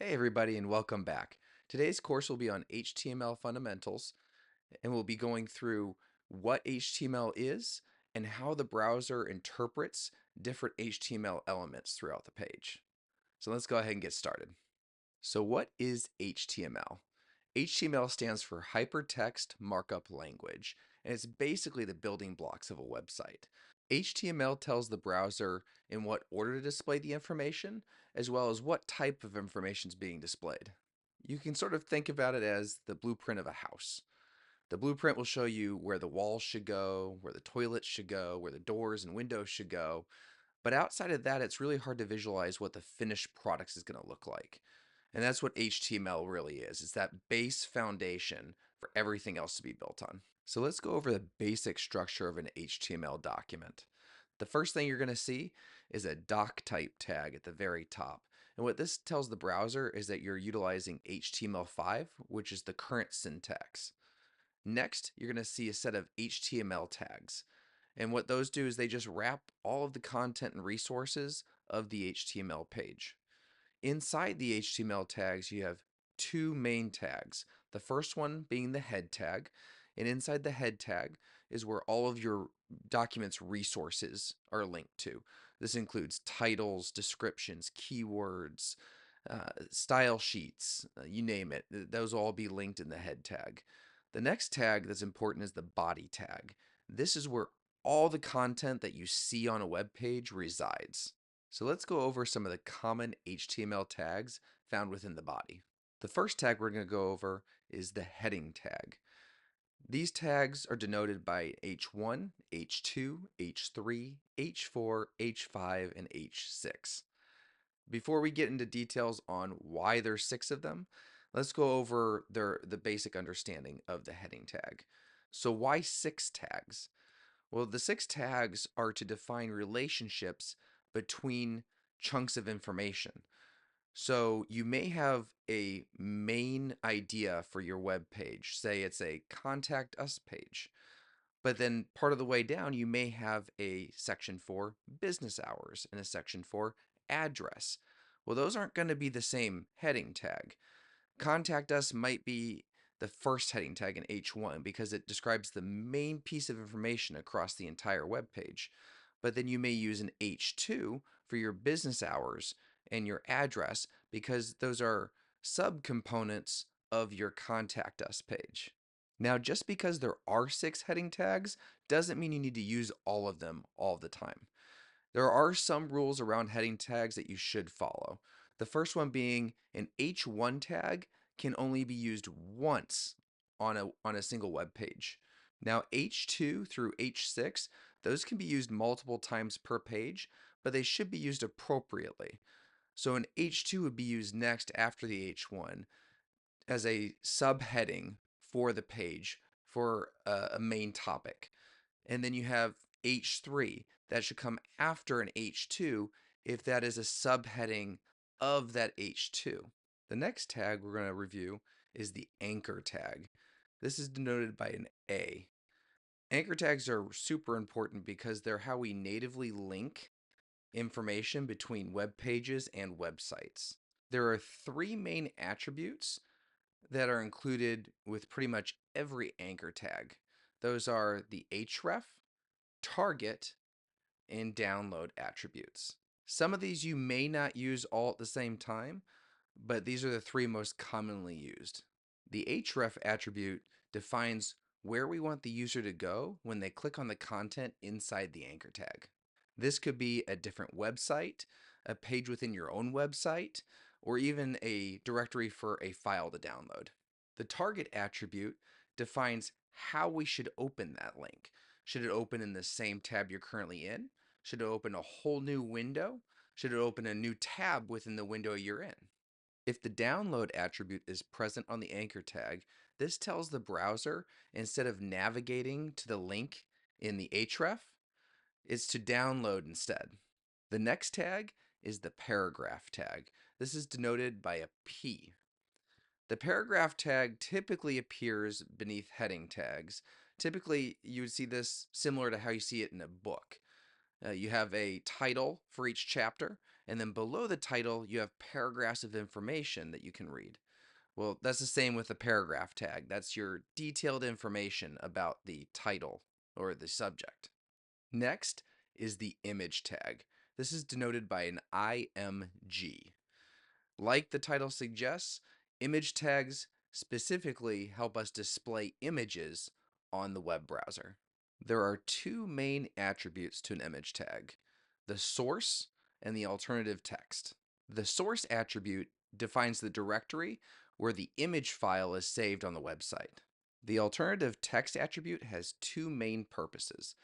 Hey everybody and welcome back. Today's course will be on HTML fundamentals and we'll be going through what HTML is and how the browser interprets different HTML elements throughout the page. So let's go ahead and get started. So what is HTML? HTML stands for Hypertext Markup Language, and it's basically the building blocks of a website. HTML tells the browser in what order to display the information, as well as what type of information is being displayed. You can sort of think about it as the blueprint of a house. The blueprint will show you where the walls should go, where the toilets should go, where the doors and windows should go. But outside of that, it's really hard to visualize what the finished product is going to look like. And that's what HTML really is. It's that base foundation for everything else to be built on. So let's go over the basic structure of an HTML document. The first thing you're going to see is a doc type tag at the very top. And what this tells the browser is that you're utilizing HTML5, which is the current syntax. Next, you're going to see a set of HTML tags. And what those do is they just wrap all of the content and resources of the HTML page. Inside the HTML tags, you have two main tags. The first one being the head tag, and inside the head tag is where all of your document's resources are linked to. This includes titles, descriptions, keywords, style sheets, you name it. Those will all be linked in the head tag. The next tag that's important is the body tag. This is where all the content that you see on a web page resides. So let's go over some of the common HTML tags found within the body. The first tag we're going to go over is the heading tag. These tags are denoted by H1, H2, H3, H4, H5, and H6. Before we get into details on why there's 6 of them, let's go over the basic understanding of the heading tag. So why 6 tags? Well, the 6 tags are to define relationships between chunks of information. So you may have a main idea for your web page. Say it's a contact us page. But then part of the way down, you may have a section for business hours and a section for address. Well, those aren't going to be the same heading tag. Contact us might be the first heading tag in H1 because it describes the main piece of information across the entire web page. But then you may use an H2 for your business hours and your address because those are subcomponents of your contact us page. Now, just because there are 6 heading tags doesn't mean you need to use all of them all the time. There are some rules around heading tags that you should follow. The first one being an H1 tag can only be used once on a single web page. Now H2 through H6, those can be used multiple times per page, but they should be used appropriately. So an H2 would be used next after the H1 as a subheading for the page for a main topic. And then you have H3 that should come after an H2 if that is a subheading of that H2. The next tag we're going to review is the anchor tag. This is denoted by an A. Anchor tags are super important because they're how we natively link information between web pages and websites. There are 3 main attributes that are included with pretty much every anchor tag. Those are the href, target, and download attributes. Some of these you may not use all at the same time, but these are the 3 most commonly used. The href attribute defines where we want the user to go when they click on the content inside the anchor tag. This could be a different website, a page within your own website, or even a directory for a file to download. The target attribute defines how we should open that link. Should it open in the same tab you're currently in? Should it open a whole new window? Should it open a new tab within the window you're in? If the download attribute is present on the anchor tag, this tells the browser instead of navigating to the link in the href, it's to download instead. The next tag is the paragraph tag. This is denoted by a P. The paragraph tag typically appears beneath heading tags. Typically, you would see this similar to how you see it in a book. You have a title for each chapter, And then below the title, you have paragraphs of information that you can read. Well, that's the same with the paragraph tag. That's your detailed information about the title or the subject. Next is the image tag. This is denoted by an IMG. Like the title suggests, image tags specifically help us display images on the web browser. There are two main attributes to an image tag: the source and the alternative text. The source attribute defines the directory where the image file is saved on the website. The alternative text attribute has two main purposes.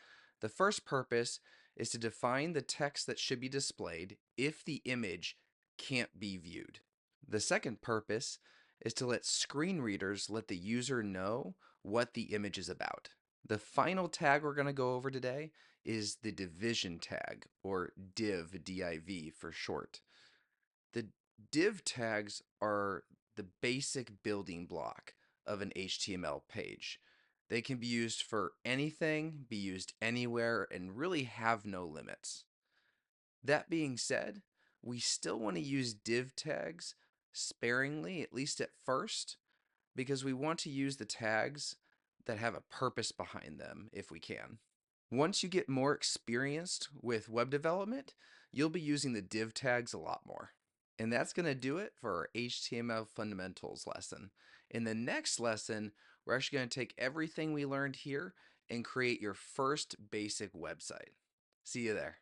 The first purpose is to define the text that should be displayed if the image can't be viewed. The second purpose is to let screen readers let the user know what the image is about. The final tag we're going to go over today is the division tag, or div, D-I-V for short. The div tags are the basic building block of an HTML page. They can be used for anything, be used anywhere, and really have no limits. That being said, we still want to use div tags sparingly, at least at first, because we want to use the tags that have a purpose behind them if we can. Once you get more experienced with web development, you'll be using the div tags a lot more. And that's going to do it for our HTML fundamentals lesson. In the next lesson, we're actually going to take everything we learned here and create your first basic website. See you there.